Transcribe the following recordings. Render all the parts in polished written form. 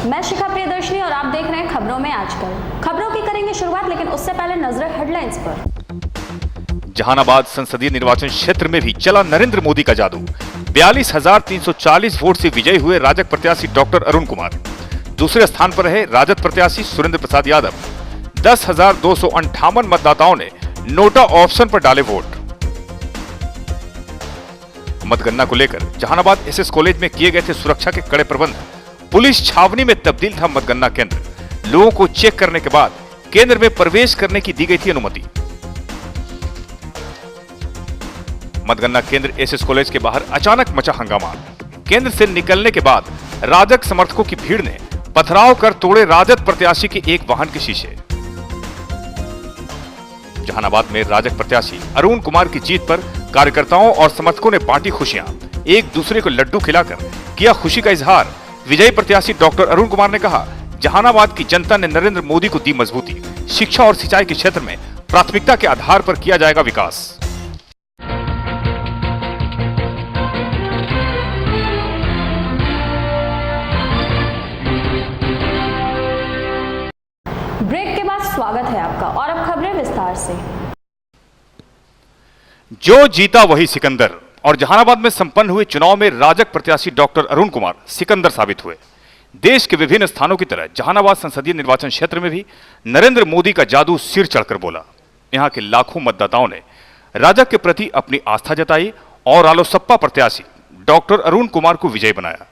मैं शिखा प्रियदर्शनी और आप देख रहे हैं खबरों में आजकल। खबरों की करेंगे शुरुआत, लेकिन उससे पहले नजर हेडलाइंस पर। जहानाबाद संसदीय निर्वाचन क्षेत्र में भी चला नरेंद्र मोदी का जादू। 42,340 वोट से विजयी हुए राजग प्रत्याशी डॉक्टर अरुण कुमार। दूसरे स्थान पर रहे राजद प्रत्याशी सुरेंद्र प्रसाद यादव। 10,258 मतदाताओं ने नोटा ऑप्शन पर डाले वोट। मतगणना को लेकर जहानाबाद एसएस कॉलेज में किए गए थे सुरक्षा के कड़े प्रबंध। पुलिस छावनी में तब्दील था मतगणना केंद्र। लोगों को चेक करने के बाद केंद्र में प्रवेश करने की दी गई थी अनुमति। मतगणना केंद्र एसएस कॉलेज के बाहर अचानक मचा हंगामा। केंद्र से निकलने के बाद राजग समर्थकों की भीड़ ने पथराव कर तोड़े राजद प्रत्याशी के एक वाहन के शीशे। जहानाबाद में राजग प्रत्याशी अरुण कुमार की जीत पर कार्यकर्ताओं और समर्थकों ने बांटी खुशियां। एक दूसरे को लड्डू खिलाकर किया खुशी का इजहार। विजयी प्रत्याशी डॉक्टर अरुण कुमार ने कहा, जहानाबाद की जनता ने नरेंद्र मोदी को दी मजबूती। शिक्षा और सिंचाई के क्षेत्र में प्राथमिकता के आधार पर किया जाएगा विकास। ब्रेक के बाद स्वागत है आपका और अब खबरें विस्तार से। जो जीता वही सिकंदर। और जहानाबाद में संपन्न हुए चुनाव में राजग प्रत्याशी डॉक्टर अरुण कुमार सिकंदर साबित हुए। देश के विभिन्न स्थानों की तरह जहानाबाद संसदीय निर्वाचन क्षेत्र में भी नरेंद्र मोदी का जादू सिर चढ़कर बोला। यहां के लाखों मतदाताओं ने राजग के प्रति अपनी आस्था जताई और रालोसपा प्रत्याशी डॉक्टर अरुण कुमार को विजयी बनाया।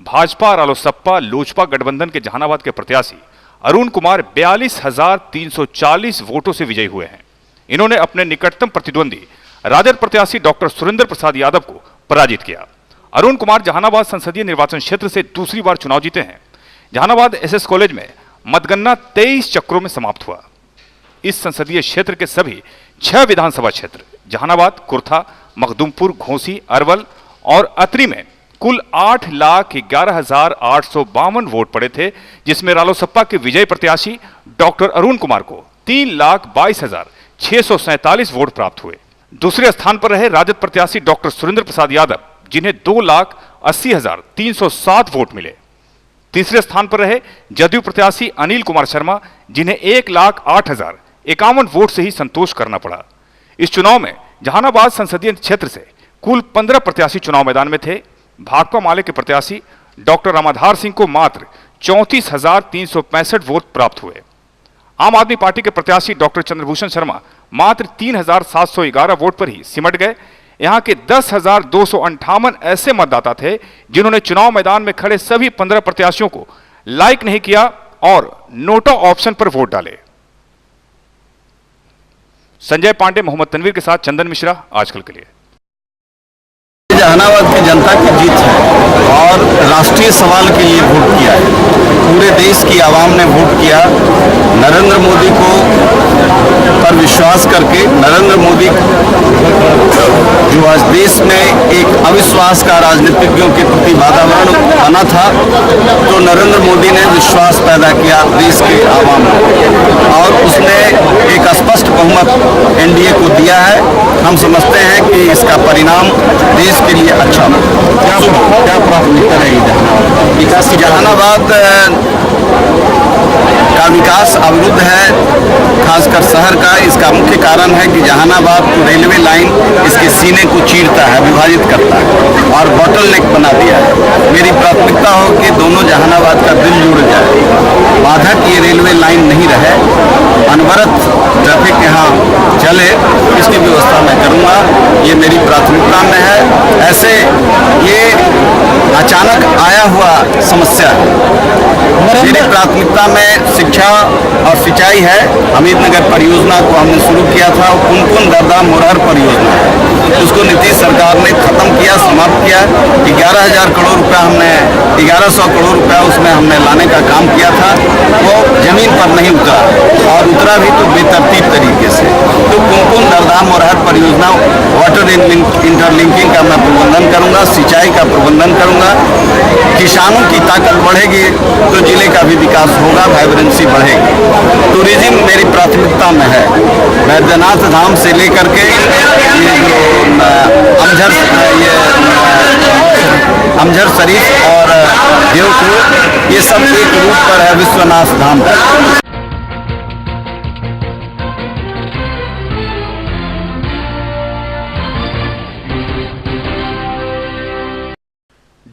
भाजपा रालोसपा लोजपा गठबंधन के जहानाबाद के प्रत्याशी अरुण कुमार 42,340 वोटों से विजयी हुए हैं। इन्होंने अपने निकटतम प्रतिद्वंदी राजद प्रत्याशी डॉक्टर सुरेंद्र प्रसाद यादव को पराजित किया। अरुण कुमार जहानाबाद संसदीय निर्वाचन क्षेत्र से दूसरी बार चुनाव जीते हैं। जहानाबाद एसएस कॉलेज में मतगणना 23 चक्रों में समाप्त हुआ। इस संसदीय क्षेत्र के सभी 6 विधानसभा क्षेत्र जहानाबाद, कुर्था, मखदुमपुर, घोसी, अरवल और अतरी में कुल 8,11,852 वोट पड़े थे, जिसमें रालोसपा के विजयी प्रत्याशी डॉक्टर अरुण कुमार को 3,22,647 वोट प्राप्त हुए। दूसरे स्थान पर रहे राजद प्रत्याशी डॉक्टर सुरेंद्र प्रसाद यादव, जिन्हें 2,80,307 वोट मिले। तीसरे स्थान पर रहे जदयू प्रत्याशी अनिल कुमार शर्मा, जिन्हें 1,08,051 वोट से ही संतोष करना पड़ा। इस चुनाव में जहानाबाद संसदीय क्षेत्र से कुल 15 प्रत्याशी चुनाव मैदान में थे। भाकपा माले के प्रत्याशी डॉक्टर रामाधार सिंह को मात्र 34,365 वोट प्राप्त हुए। आम आदमी पार्टी के प्रत्याशी डॉक्टर चंद्रभूषण शर्मा मात्र 3,711 वोट पर ही सिमट गए। यहां के 10,258 ऐसे मतदाता थे जिन्होंने चुनाव मैदान में खड़े सभी 15 प्रत्याशियों को लाइक नहीं किया और नोटा ऑप्शन पर वोट डाले। संजय पांडे, मोहम्मद तनवीर के साथ चंदन मिश्रा, आजकल के लिए। जहानाबाद की जनता की जीत है और राष्ट्रीय सवाल के लिए वोट किया है। पूरे देश की आवाम ने वोट किया। नरेंद्र मोदी को पर विश्वास करके, नरेंद्र मोदी जो आज देश में एक अविश्वास का राजनीतिज्ञों के प्रति वातावरण बना था, तो नरेंद्र मोदी ने विश्वास पैदा किया देश के आवाम को और उसने एक स्पष्ट बहुमत एनडीए को दिया है। हम समझते हैं कि इसका परिणाम देश के लिए अच्छा हो। क्या प्राथमिकता रहेगी विकास की? जहानाबाद का विकास अवरुद्ध है, खासकर शहर का। इसका मुख्य कारण है कि जहानाबाद रेलवे लाइन इसके सीने को चीरता है, विभाजित करता है और बॉटलनेक बना दिया है। मेरी प्राथमिकता हो कि दोनों जहानाबाद का दिल जुड़ जाए, बाधक ये रेलवे लाइन नहीं रहे, अनवरत ट्रैफिक यहाँ चले, इसकी व्यवस्था मैं करूँगा। ये मेरी प्राथमिकता में है। ऐसे ये अचानक आया हुआ समस्या है। मेरी प्राथमिकता में शिक्षा और सिंचाई है। हमीदनगर परियोजना को हमने शुरू किया था, कुन दरदा मुरहर परियोजना है, उसको नीतीश सरकार ने खत्म किया, समाप्त किया। 11,000 करोड़ रुपया हमने 1100 करोड़ रुपया उसमें हमने लाने का काम किया था। वो जमीन पर नहीं उतरा और उतरा भी तो बेतरतीब तरीके से। तो कुन दरदा मुरहर परियोजना वाटर इंटरलिंकिंग का मैं प्रबंधन करूंगा, सिंचाई का प्रबंधन करूंगा। किसानों की ताकत बढ़ेगी तो जिले का भी विकास होगा, वाइब्रेंसी बढ़ेगी। टूरिज्म मेरी प्राथमिकता में है। वैद्यनाथ धाम से लेकर के ये जो अमझर ये अमझर शरीफ और देवपुर, ये सब एक रूट पर है विश्वनाथ धाम पर।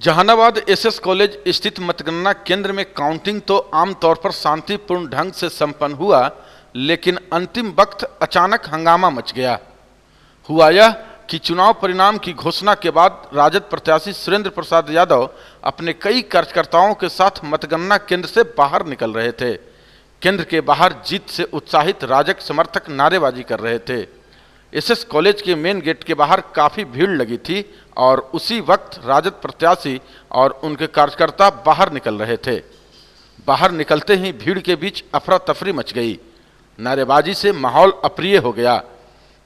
जहानाबाद एसएस कॉलेज स्थित मतगणना केंद्र में काउंटिंग तो आमतौर पर शांतिपूर्ण ढंग से संपन्न हुआ, लेकिन अंतिम वक्त अचानक हंगामा मच गया। हुआ यह कि चुनाव परिणाम की घोषणा के बाद राजद प्रत्याशी सुरेंद्र प्रसाद यादव अपने कई कार्यकर्ताओं के साथ मतगणना केंद्र से बाहर निकल रहे थे। केंद्र के बाहर जीत से उत्साहित राजग समर्थक नारेबाजी कर रहे थे। एसएस कॉलेज के मेन गेट के बाहर काफ़ी भीड़ लगी थी और उसी वक्त राजद प्रत्याशी और उनके कार्यकर्ता बाहर निकल रहे थे। बाहर निकलते ही भीड़ के बीच अफरा तफरी मच गई। नारेबाजी से माहौल अप्रिय हो गया।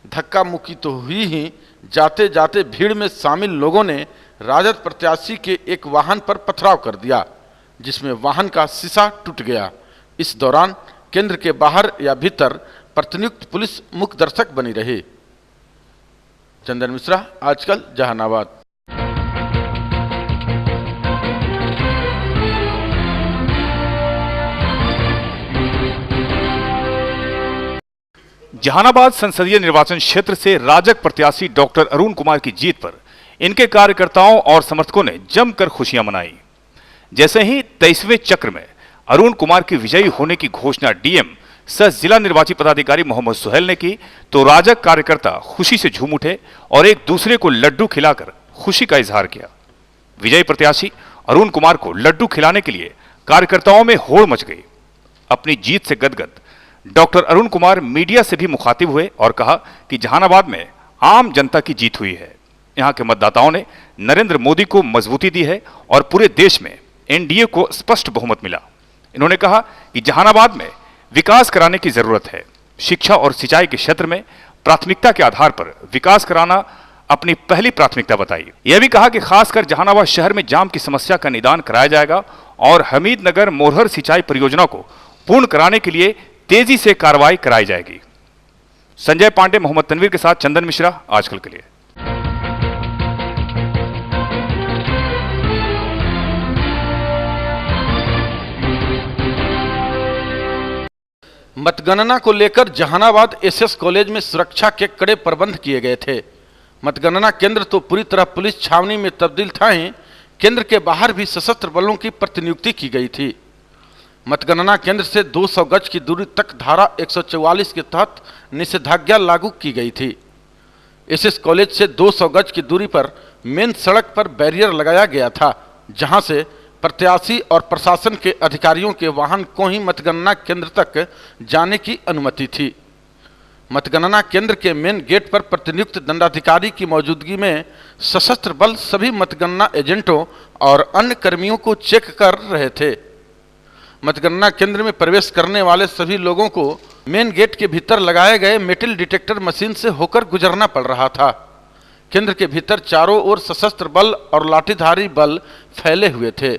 धक्का मुक्की तो हुई ही, जाते जाते भीड़ में शामिल लोगों ने राजद प्रत्याशी के एक वाहन पर पथराव कर दिया, जिसमें वाहन का शीशा टूट गया। इस दौरान केंद्र के बाहर या भीतर प्रतिनियुक्त पुलिस मुख्य दर्शक बनी रही। चंदन मिश्रा, आजकल, जहानाबाद। जहानाबाद संसदीय निर्वाचन क्षेत्र से राजग प्रत्याशी डॉक्टर अरुण कुमार की जीत पर इनके कार्यकर्ताओं और समर्थकों ने जमकर खुशियां मनाई। जैसे ही 23वें चक्र में अरुण कुमार की विजयी होने की घोषणा डीएम सह जिला निर्वाची पदाधिकारी मोहम्मद सुहेल ने की, तो राजग कार्यकर्ता खुशी से झूम उठे और एक दूसरे को लड्डू खिलाकर खुशी का इजहार किया। विजयी प्रत्याशी अरुण कुमार को लड्डू खिलाने के लिए कार्यकर्ताओं में होड़ मच गई। अपनी जीत से गदगद डॉक्टर अरुण कुमार मीडिया से भी मुखातिब हुए और कहा कि जहानाबाद में आम जनता की जीत हुई है। यहां के मतदाताओं ने नरेंद्र मोदी को मजबूती दी है और पूरे देश में एनडीए को स्पष्ट बहुमत मिला। इन्होंने कहा कि जहानाबाद में विकास कराने की जरूरत है। शिक्षा और सिंचाई के क्षेत्र में प्राथमिकता के आधार पर विकास कराना अपनी पहली प्राथमिकता बताई। यह भी कहा कि खासकर जहानाबाद शहर में जाम की समस्या का निदान कराया जाएगा और हमीदनगर मोरहर सिंचाई परियोजना को पूर्ण कराने के लिए तेजी से कार्रवाई कराई जाएगी। संजय पांडे, मोहम्मद तनवीर के साथ चंदन मिश्रा, आजकल के लिए। मतगणना को लेकर जहानाबाद एसएस कॉलेज में सुरक्षा के कड़े प्रबंध किए गए थे। मतगणना केंद्र तो पूरी तरह पुलिस छावनी में तब्दील था ही, केंद्र के बाहर भी सशस्त्र बलों की प्रतिनियुक्ति की गई थी। मतगणना केंद्र से 200 गज की दूरी तक धारा 144 के तहत निषेधाज्ञा लागू की गई थी। एसएस कॉलेज से 200 गज की दूरी पर मेन सड़क पर बैरियर लगाया गया था, जहां से प्रत्याशी और प्रशासन के अधिकारियों के वाहन को ही मतगणना केंद्र तक जाने की अनुमति थी। मतगणना केंद्र के मेन गेट पर प्रतिनियुक्त दंडाधिकारी की मौजूदगी में सशस्त्र बल सभी मतगणना एजेंटों और अन्य कर्मियों को चेक कर रहे थे। मतगणना केंद्र में प्रवेश करने वाले सभी लोगों को मेन गेट के भीतर लगाए गए मेटल डिटेक्टर मशीन से होकर गुजरना पड़ रहा था। केंद्र के भीतर चारों ओर सशस्त्र बल और लाठीधारी बल फैले हुए थे।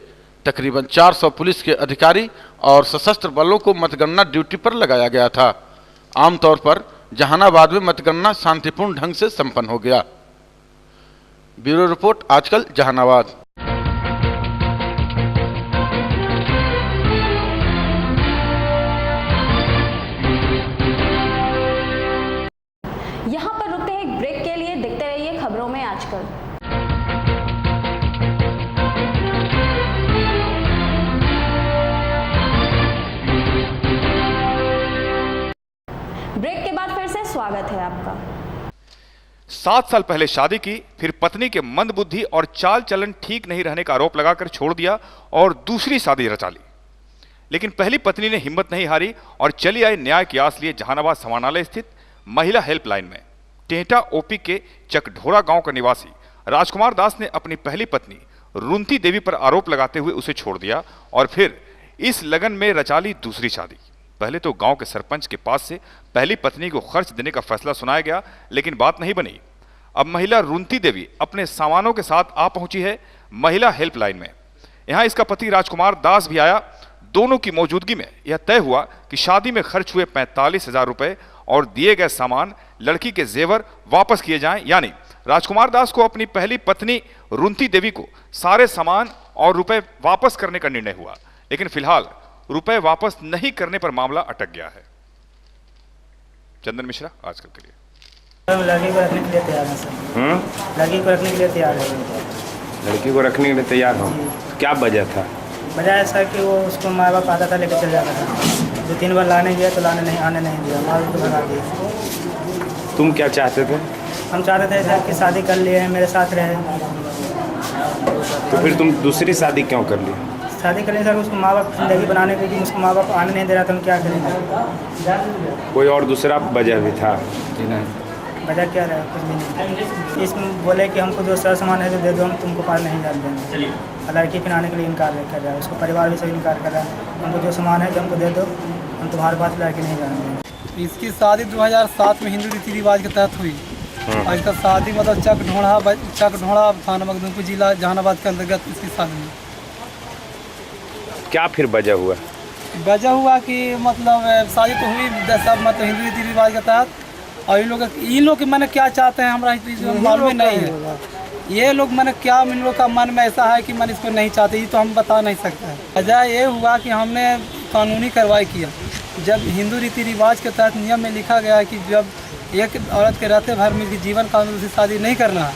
तकरीबन 400 पुलिस के अधिकारी और सशस्त्र बलों को मतगणना ड्यूटी पर लगाया गया था। आमतौर पर जहानाबाद में मतगणना शांतिपूर्ण ढंग से संपन्न हो गया। ब्यूरो रिपोर्ट, आजकल, जहानाबाद। यहाँ पर रुकते हैं एक ब्रेक के लिए। देखते रहिए खबरों में आजकल। ब्रेक के बाद फिर से स्वागत है आपका। 7 साल पहले शादी की, फिर पत्नी के मंदबुद्धि और चाल चलन ठीक नहीं रहने का आरोप लगाकर छोड़ दिया और दूसरी शादी रचा ली। लेकिन पहली पत्नी ने हिम्मत नहीं हारी और चली आई न्याय की आस लिए जहानाबाद समानालय स्थित महिला हेल्पलाइन में। टेहटा ओपी के चकढोरा गांव का निवासी राजकुमार दास ने अपनी पहली पत्नी रुंती देवी पर आरोप लगाते हुए उसे छोड़ दिया और फिर इस लगन में रचा ली दूसरी शादी। पहले तो गांव के सरपंच के पास से पहली पत्नी को खर्च देने का फैसला सुनाया गया, लेकिन बात नहीं बनी। अब महिला रुंती देवी अपने सामानों के साथ आ पहुंची है महिला हेल्पलाइन में। यहां इसका पति राजकुमार दास भी आया। दोनों की मौजूदगी में यह तय हुआ कि शादी में खर्च हुए 45,000 रुपए और दिए गए सामान, लड़की के जेवर वापस किए जाएं, यानी राजकुमार दास को अपनी पहली पत्नी रुंती देवी को सारे सामान और रुपए वापस करने का निर्णय हुआ, लेकिन फिलहाल रुपए वापस नहीं करने पर मामला अटक गया है। चंदन मिश्रा, आजकल के लिए। लड़की को रखने के लिए तैयार है सर। लड़की को रखने के लिए तैयार है। लड़की को रखने के लिए तैयार हो? क्या वजह था? वजह ऐसा कि वो उसको माँ बाप आता था लेकर चल जाता था। 2-3 बार लाने गया तो आने नहीं दिया, माँ बाप को भगा दिया। तुम क्या चाहते थे? हम चाहते थे सर कि शादी कर लिए, मेरे साथ रहे। तो फिर तुम दूसरी शादी क्यों कर ली? शादी कर लिए सर, उसको माँ बाप जिंदगी बनाने के लिए उसको माँ बाप आने नहीं दे रहा था, हम क्या करेंगे? कोई और दूसरा वजह भी था? वजह क्या रहा? कुछ भी नहीं। इसमें बोले कि हमको जो सर सामान है तो दे दो, हम तुमको पार नहीं जाने देंगे। लड़की फिनाने के लिए इनकार कर रहा है, उसको परिवार भी सब इनकार कर रहा है। हमको जो सामान है तो हमको दे दो, हम तुम्हारे पास लड़की नहीं जाने देंगे। इसकी शादी 2007 में हिंदू रीति रिवाज के तहत हुई और इसका शादी मतलब चक ढोड़ा थाना मखदूमपुर जिला जहानाबाद के अंतर्गत इसकी शादी हुई। क्या फिर वजह हुआ? वजह हुआ कि मतलब शादी तो हुई सब मतलब हिंदू रीति रिवाज के तहत, और इन लोग मैंने क्या चाहते हैं हमारा मालूम नहीं है। ये लोग मैंने क्या इन लोग का मन में ऐसा है कि मैंने इसको नहीं चाहते, ये तो हम बता नहीं सकते। वजह ये हुआ कि हमने कानूनी कार्रवाई किया। जब हिंदू रीति रिवाज के तहत नियम में लिखा गया है कि जब एक औरत के रहते भर में जीवन कानून से शादी नहीं करना है,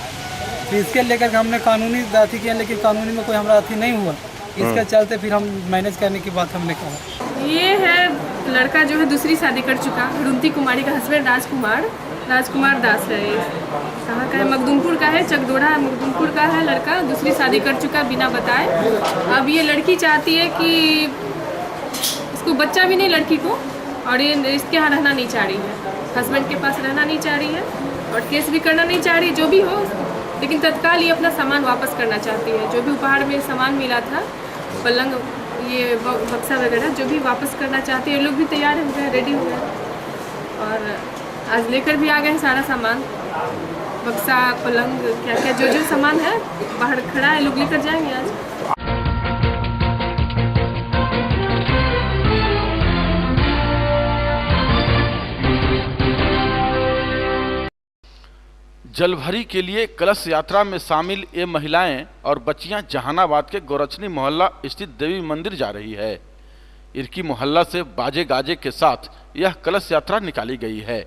तो इसके लेकर के हमने कानूनी अथी किया, लेकिन कानूनी में कोई हमारा अथी नहीं हुआ। इसके चलते फिर हम मैनेज करने की बात हमने कहा। ये है लड़का जो है दूसरी शादी कर चुका, रुंती कुमारी का हस्बैंड राजकुमार दास है। ये कहाँ का है? मखदूमपुर का है, चकदोड़ा है, मखदूमपुर का है लड़का। दूसरी शादी कर चुका बिना बताए। अब ये लड़की चाहती है कि इसको बच्चा भी नहीं लड़की को, और ये इसके यहाँ रहना नहीं चाह रही है, हस्बैंड के पास रहना नहीं चाह रही है और केस भी करना नहीं चाह रही, जो भी हो। लेकिन तत्काल ये अपना सामान वापस करना चाहती है। जो भी उपहार में सामान मिला था, पलंग, ये बक्सा वगैरह, जो भी वापस करना चाहती है। लोग भी तैयार हो गए, रेडी हो गए और आज लेकर भी आ गए सारा सामान, बक्सा, पलंग, क्या क्या जो सामान है बाहर खड़ा है, लोग लेकर जाएंगे आज। जलभरी के लिए कलश यात्रा में शामिल ये महिलाएं और बच्चियां जहानाबाद के गोरचनी मोहल्ला स्थित देवी मंदिर जा रही है। इरकी मोहल्ला से बाजे गाजे के साथ यह कलश यात्रा निकाली गई है।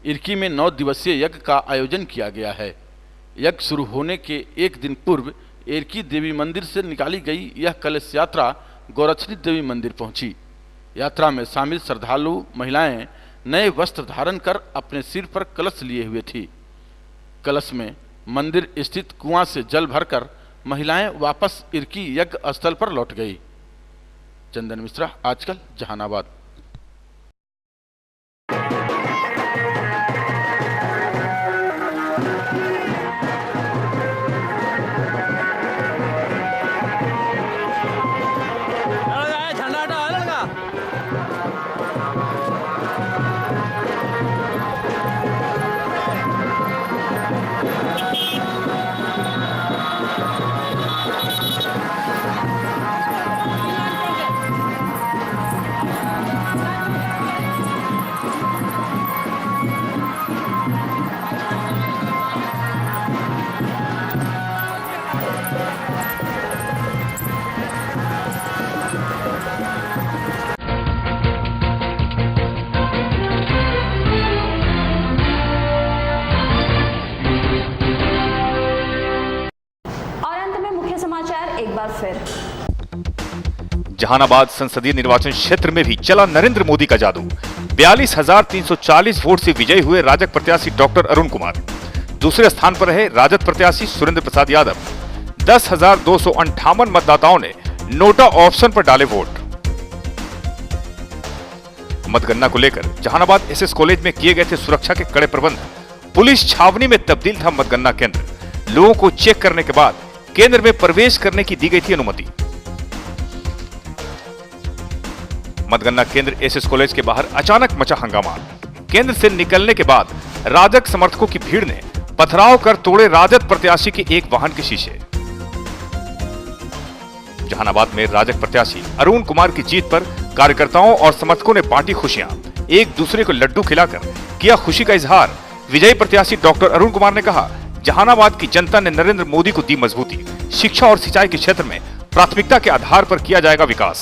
इरकी में 9 दिवसीय यज्ञ का आयोजन किया गया है। यज्ञ शुरू होने के एक दिन पूर्व इरकी देवी मंदिर से निकाली गई यह कलश यात्रा गोरचनी देवी मंदिर पहुंची। यात्रा में शामिल श्रद्धालु महिलाएं नए वस्त्र धारण कर अपने सिर पर कलश लिए हुए थी। कलश में मंदिर स्थित कुआं से जल भरकर महिलाएं वापस इरकी यज्ञ स्थल पर लौट गई। चंदन मिश्रा, आजकल, जहानाबाद। जहानाबाद संसदीय निर्वाचन क्षेत्र में भी चला नरेंद्र मोदी का जादू। 42,340 वोट से विजयी हुए राजग प्रत्याशी डॉक्टर अरुण कुमार। दूसरे स्थान पर रहे राजद प्रत्याशी सुरेंद्र प्रसाद यादव। 10,258 मतदाताओं ने नोटा ऑप्शन पर डाले वोट। मतगणना को लेकर जहानाबाद एसएस कॉलेज में किए गए थे सुरक्षा के कड़े प्रबंध। पुलिस छावनी में तब्दील था मतगणना केंद्र। लोगों को चेक करने के बाद केंद्र में प्रवेश करने की दी गई थी अनुमति। मतगणना केंद्र एसएस कॉलेज के बाहर अचानक मचा हंगामा। केंद्र से निकलने के बाद राजग समर्थकों की भीड़ ने पथराव कर तोड़े राजद प्रत्याशी के एक वाहन के शीशे। जहानाबाद में राजग प्रत्याशी अरुण कुमार की जीत पर कार्यकर्ताओं और समर्थकों ने बांटी खुशियां। एक दूसरे को लड्डू खिलाकर किया खुशी का इजहार। विजयी प्रत्याशी डॉक्टर अरुण कुमार ने कहा, जहानाबाद की जनता ने नरेंद्र मोदी को दी मजबूती। शिक्षा और सिंचाई के क्षेत्र में प्राथमिकता के आधार पर किया जाएगा विकास।